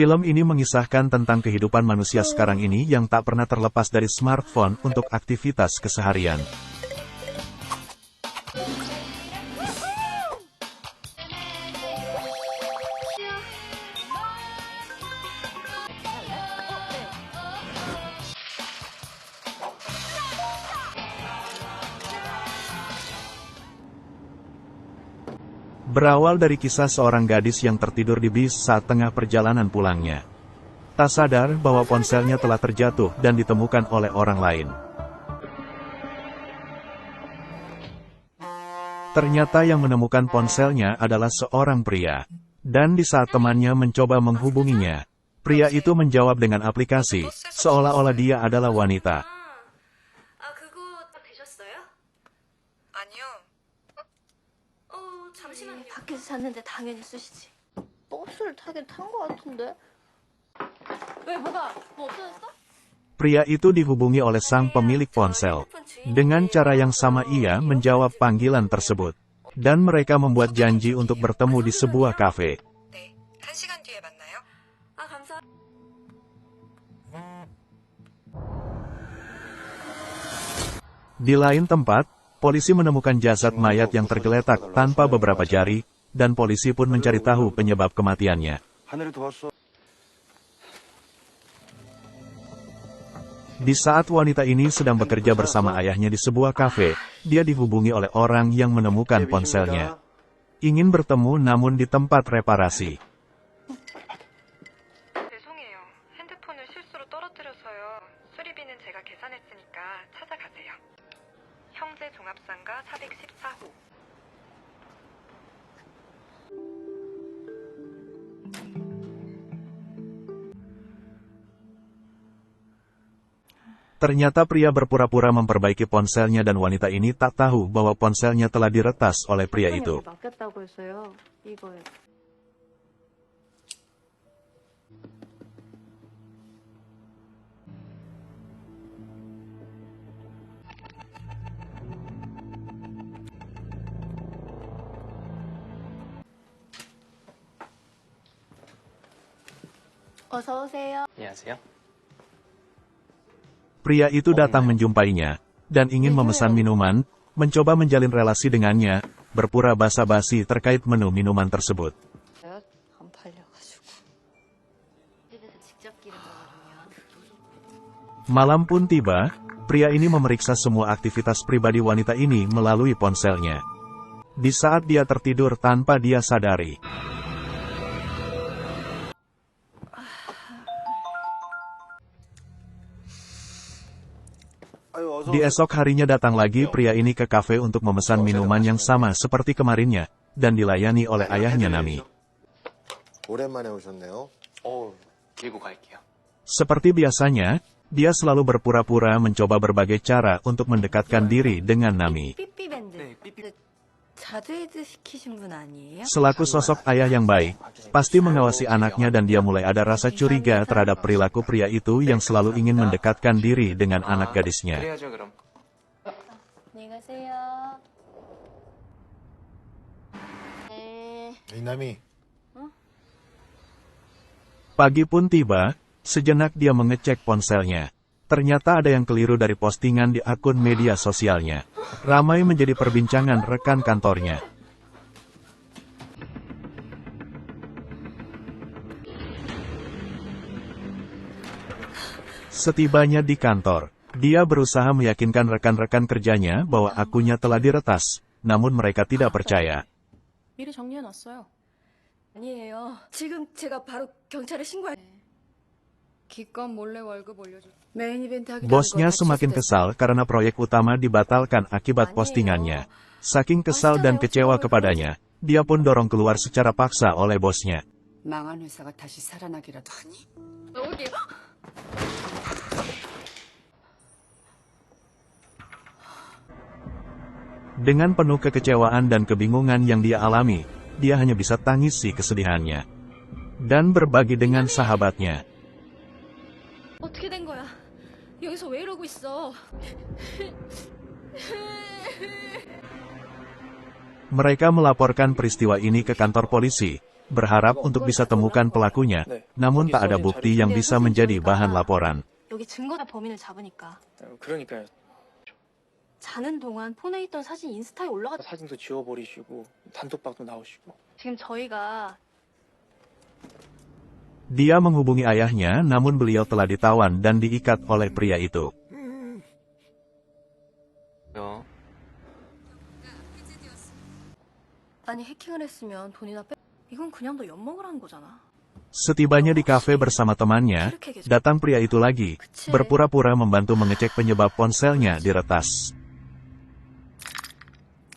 Film ini mengisahkan tentang kehidupan manusia sekarang ini yang tak pernah terlepas dari smartphone untuk aktivitas keseharian. Berawal dari kisah seorang gadis yang tertidur di bis saat tengah perjalanan pulangnya. Tak sadar bahwa ponselnya telah terjatuh dan ditemukan oleh orang lain. Ternyata yang menemukan ponselnya adalah seorang pria. Dan di saat temannya mencoba menghubunginya, pria itu menjawab dengan aplikasi, seolah-olah dia adalah wanita. 밖에서 잤는데 당연히 쓰시지. 버스를 타긴 탄 것 같은데. 왜 뭐가 뭐 없어졌어? Pria itu dihubungi oleh sang pemilik ponsel. Dengan cara yang sama ia menjawab panggilan tersebut. Dan mereka membuat janji untuk bertemu di sebuah kafe. Di lain tempat, polisi menemukan jasad mayat yang tergeletak tanpa beberapa jari, dan polisi pun mencari tahu penyebab kematiannya. Di saat wanita ini sedang bekerja bersama ayahnya di sebuah kafe, dia dihubungi oleh orang yang menemukan ponselnya. Ingin bertemu namun di tempat reparasi. Ternyata pria berpura-pura memperbaiki ponselnya dan wanita ini tak tahu bahwa ponselnya telah diretas oleh pria itu. 어서 오세요. 안녕하세요. Pria itu datang menjumpainya, dan ingin memesan minuman, mencoba menjalin relasi dengannya, berpura basa-basi terkait menu minuman tersebut. Malam pun tiba, pria ini memeriksa semua aktivitas pribadi wanita ini melalui ponselnya. Di saat dia tertidur tanpa dia sadari. Di esok harinya datang lagi pria ini ke kafe untuk memesan minuman yang sama seperti kemarinnya, dan dilayani oleh ayahnya Nami. Seperti biasanya, dia selalu berpura-pura mencoba berbagai cara untuk mendekatkan diri dengan Nami. Selaku sosok ayah yang baik, pasti mengawasi anaknya dan dia mulai ada rasa curiga terhadap perilaku pria itu yang selalu ingin mendekatkan diri dengan anak gadisnya. Pagi pun tiba, sejenak dia mengecek ponselnya. Ternyata ada yang keliru dari postingan di akun media sosialnya. Ramai menjadi perbincangan rekan kantornya. Setibanya di kantor, dia berusaha meyakinkan rekan-rekan kerjanya bahwa akunnya telah diretas, namun mereka tidak percaya. 미리 정리해놨어요. 아니에요. 지금 제가 바로 경찰에 신고할... Bosnya semakin kesal karena proyek utama dibatalkan akibat postingannya. Saking kesal dan kecewa kepadanya, dia pun dorong keluar secara paksa oleh bosnya. Dengan penuh kekecewaan dan kebingungan yang dia alami, dia hanya bisa tangisi kesedihannya dan berbagi dengan sahabatnya. 어떻게 된 거야? 여기서 왜 이러고 있어? Mereka melaporkan peristiwa ini ke kantor polisi, berharap untuk bisa temukan pelakunya, namun tak ada bukti yang bisa menjadi bahan laporan. 여기 증거나 범인을 잡으니까. 그러니까요. 자는 동안 폰에 있던 사진 인스타에 올라가. 사진도 지워버리시고 단톡방도 나오시고. 지금 저희가 Dia menghubungi ayahnya, namun beliau telah ditawan dan diikat oleh pria itu. 아니 해킹을 했으면 돈이나 빼. 이건 그냥 너 엿먹으라는 거잖아. Setibanya di kafe bersama temannya, datang pria itu lagi, berpura-pura membantu mengecek penyebab ponselnya diretas.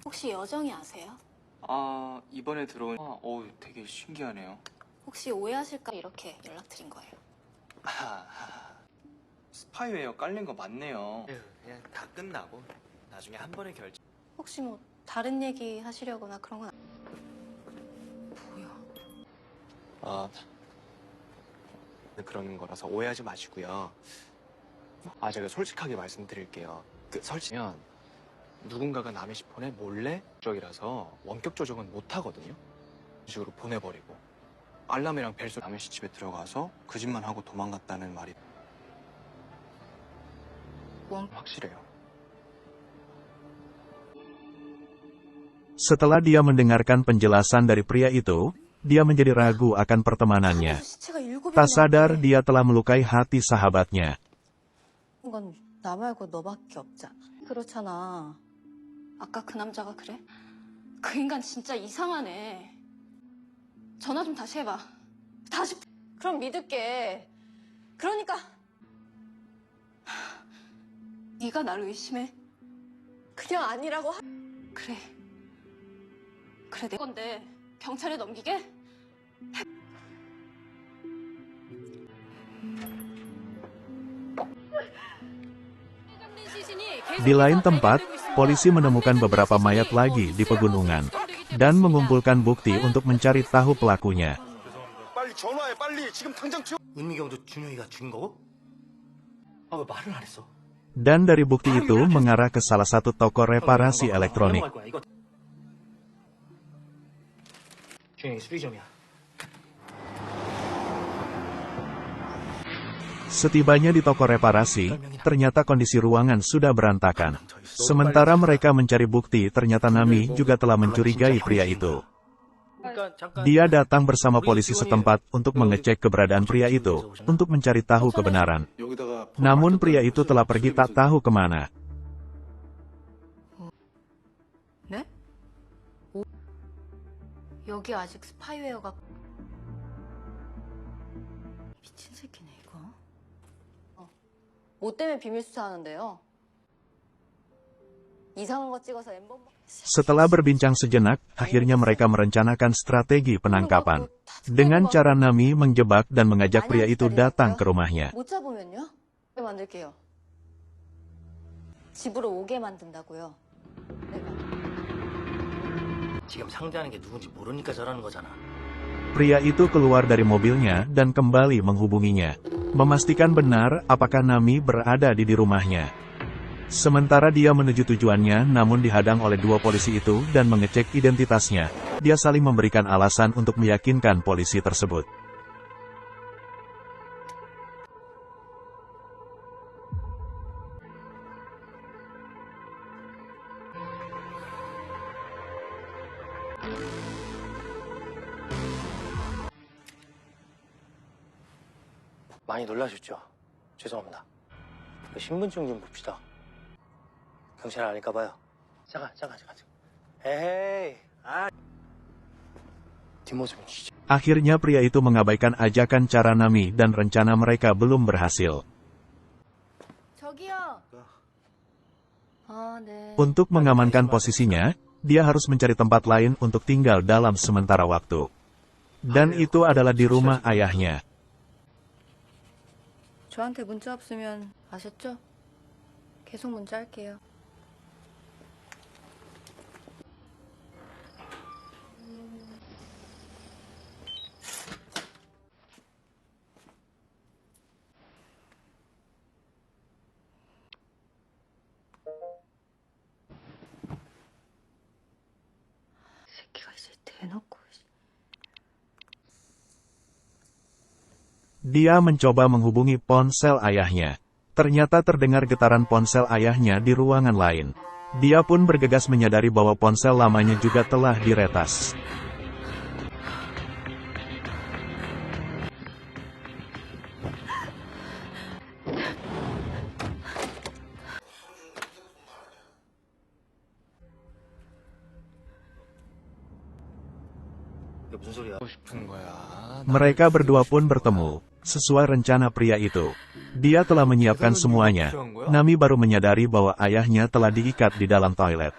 혹시 여정이 아세요? 아, 이번에 들어온 되게 신기하네요. 혹시 오해하실까 이렇게 연락드린 거예요. 스파이웨어 깔린 거 맞네요. 그냥 다 끝나고 나중에 한 번에 결정. 혹시 뭐 다른 얘기 하시려거나 그런 건 뭐야? 아, 그러는 거라서 오해하지 마시고요. 제가 솔직하게 말씀드릴게요. 설치면 누군가가 남의 폰에 몰래 조작이라서 원격 조작은 못 하거든요. 이런 식으로 보내버리고 알람이랑 벨소 남의 씨 집에 들어가서 그 짓만 하고 도망갔다는 말이 확실해요. Setelah dia mendengarkan penjelasan dari pria itu, dia menjadi ragu akan pertemanannya. 시체가 7명이나 Tak sadar dia telah melukai hati sahabatnya. 건 나 말고 너밖에 없잖아. 그렇잖아. 아까 그 남자가 그래? 그 인간 진짜 이상하네. 전화 좀 다시 해봐. 다시. 그럼 믿을게. 그러니까 네가 나를 의심해? 그냥 아니라고 그래. 그래 내 건데 경찰에 넘기게? Di lain tempat, polisi menemukan beberapa mayat lagi di pegunungan dan mengumpulkan bukti untuk mencari tahu pelakunya. 빨리 전화해 빨리 지금 당장 튀어. 은미경도 준영이가 죽인 거고? 왜 말을 안 했어? Dan dari bukti itu mengarah ke salah satu toko reparasi elektronik. 준영이 수리점이야. Setibanya di toko reparasi, ternyata kondisi ruangan sudah berantakan. Sementara mereka mencari bukti, ternyata Nami juga telah mencurigai pria itu. Dia datang bersama polisi setempat untuk mengecek keberadaan pria itu, untuk mencari tahu kebenaran. Namun pria itu telah pergi tak tahu kemana. 네? 여기 아직 스파이웨어가 미친 새끼네 이거. 뭐 때문에 비밀 수사하는데요? 이상한 거 찍어서 엠범. Setelah berbincang sejenak, akhirnya mereka merencanakan strategi penangkapan. Dengan cara Nami menjebak dan mengajak pria itu datang ke rumahnya. 못 잡으면요? 만들게요. 집으로 오게 만든다고요. 내가. 지금 상대하는 게 누군지 모르니까 저러는 거잖아. Pria itu keluar dari mobilnya dan kembali menghubunginya. Memastikan benar apakah Nami berada di rumahnya. Sementara dia menuju tujuannya namun dihadang oleh dua polisi itu dan mengecek identitasnya. Dia saling memberikan alasan untuk meyakinkan polisi tersebut. 많이 놀라셨죠? 죄송합니다. 신분증 좀 봅시다. 경찰 아닐까 봐요. 잠깐. 에이, 뒷모습은 진짜. Akhirnya pria itu mengabaikan ajakan cara Nami dan rencana mereka belum berhasil. 저기요. 네. Untuk mengamankan posisinya, dia harus mencari tempat lain untuk tinggal dalam sementara waktu. Dan itu adalah di rumah ayahnya. 저한테 문자 없으면 아셨죠? 계속 문자 할게요. 새끼가 이제 대놓고. Dia mencoba menghubungi ponsel ayahnya. Ternyata terdengar getaran ponsel ayahnya di ruangan lain. Dia pun bergegas menyadari bahwa ponsel lamanya juga telah diretas. 하고 싶은 거야. Mereka berdua pun bertemu. Sesuai rencana pria itu. Dia telah menyiapkan semuanya. Nami baru menyadari bahwa ayahnya telah diikat di dalam toilet.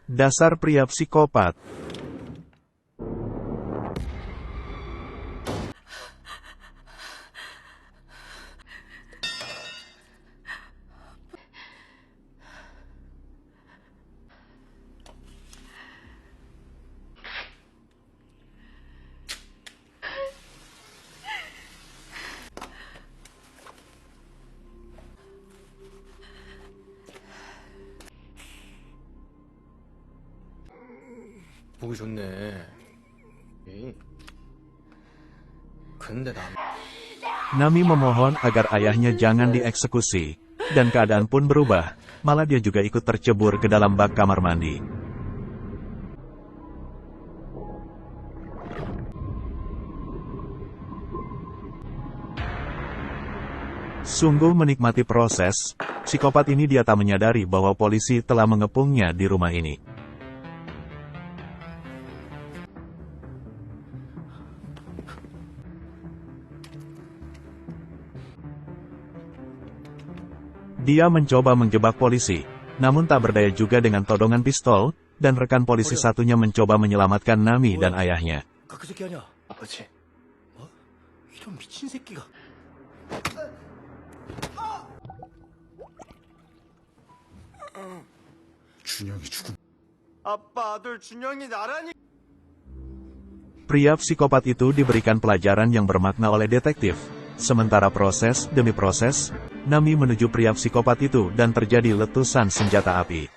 Dasar pria psikopat. 보기 좋네. 에이. 근데 나 Nami memohon agar ayahnya jangan dieksekusi. Dan keadaan pun berubah. Malah dia juga ikut tercebur ke dalam bak kamar mandi. Sungguh menikmati proses, psikopat ini dia tak menyadari bahwa polisi telah mengepungnya di rumah ini. Dia mencoba menjebak polisi, namun tak berdaya juga dengan todongan pistol, dan rekan polisi satunya mencoba menyelamatkan Nami dan ayahnya. 그 새끼 아니야? 아버지. 뭐? 이런 미친 새끼가. 준영이 죽은. 아빠 아들 준영이 나란히. Pria psikopat itu diberikan pelajaran yang bermakna oleh detektif. Sementara proses demi proses, Nami menuju pria psikopat itu dan terjadi letusan senjata api.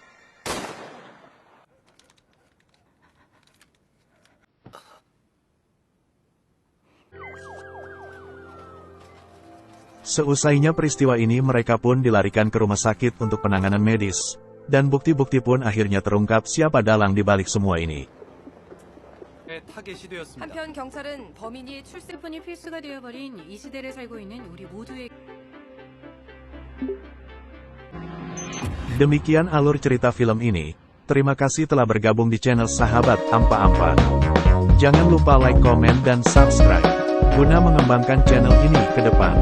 Seusainya peristiwa ini mereka pun dilarikan ke rumah sakit untuk penanganan medis. Dan bukti-bukti pun akhirnya terungkap siapa dalang di balik semua ini. 한편 경찰은 범인이 출세폰이 필수가 되어버린 이 시대를 살고 있는 우리 모두의 Demikian alur cerita film ini. Terima kasih telah bergabung di channel Sahabat Ampa-Ampa. Jangan lupa like, komen, dan subscribe guna mengembangkan channel ini ke depan.